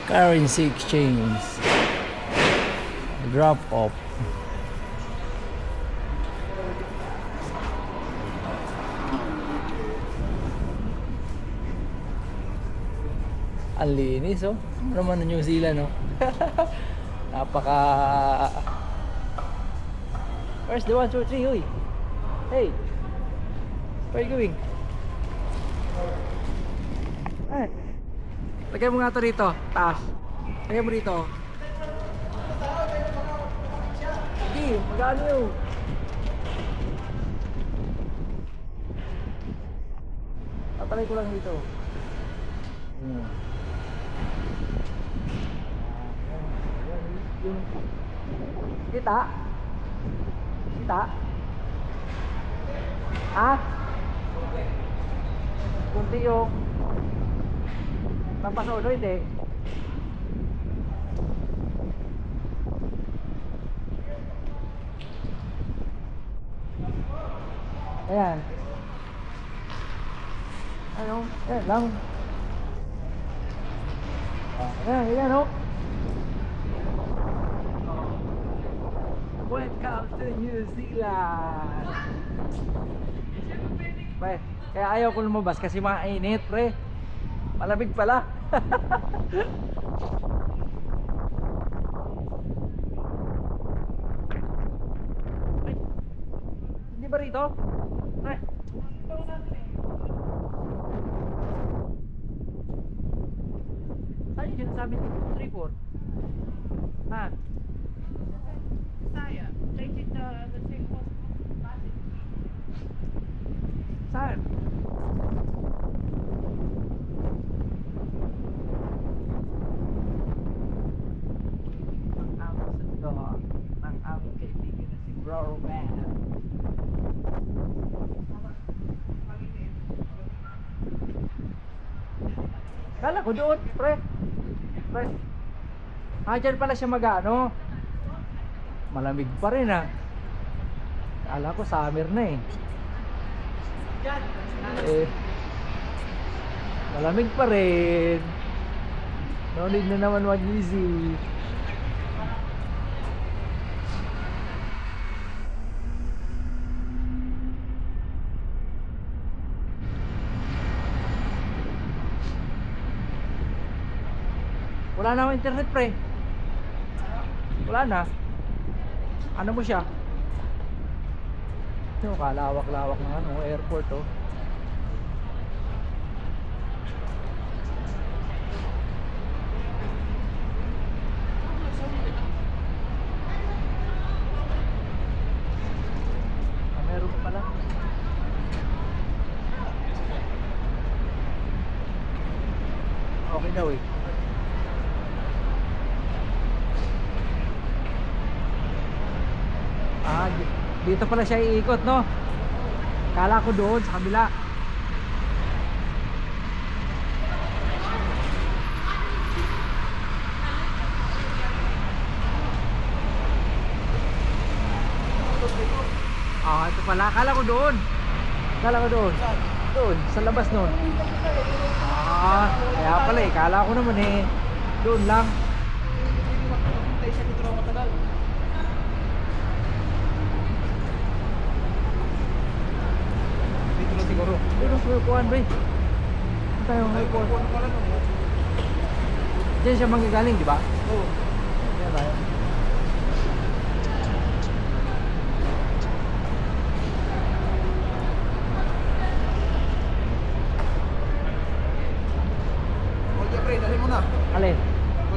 Currency exchange. Drop off. Ang linis, oh. Ano naman ang New Zealand, oh. Napaka... Where's the 1, 2, 3, uy? Hey! Where are you going? Ay! Lagay mo nga ito rito, taas. Lagay mo rito. Hindi, magano yun. Tatalay ko lang dito. Kita? Kita? Ha? Kunti yung pampasono, hindi. Ayan. Ano? Ayan lang. Ayan, ayan, oh. Welcome to New Zealand. Pre, kaya ayaw ko lumabas kasi mainit, pre. Malamig pala. Ay, hindi ba rito? Pre. Saan yung sinasabi ni 3-4? Ha? Take it the same cost. Saan? Ang aming sundo ng aming kaibigan na si Bro Man. Kala ko doon, pre. Pre. Dyan pala siya mag-ano. Malamig pa rin, ah. Kala ko summer na, eh. Malamig pa rin. No need na naman mag-easy. Wala na akong internet, pre. Wala na. Ano mo siya? Ito, kalawak-lawak ng ano, airport, oh. Ah, meron pa pala. Okay daw, eh. Dito pala siya iikot, no? Kala ko doon sa kabila. Ito pala. Kala ko doon. Kala ko doon. Doon, sa labas noon. Kaya pala eh. Kala ko naman eh. Doon lang. Siguro. Pero sa kuwan, bay. Ano tayo ng kuwan? Diyan siya manggagaling, di ba? Oo. Diyan tayo. Okay, pre, dali mo na. Alin?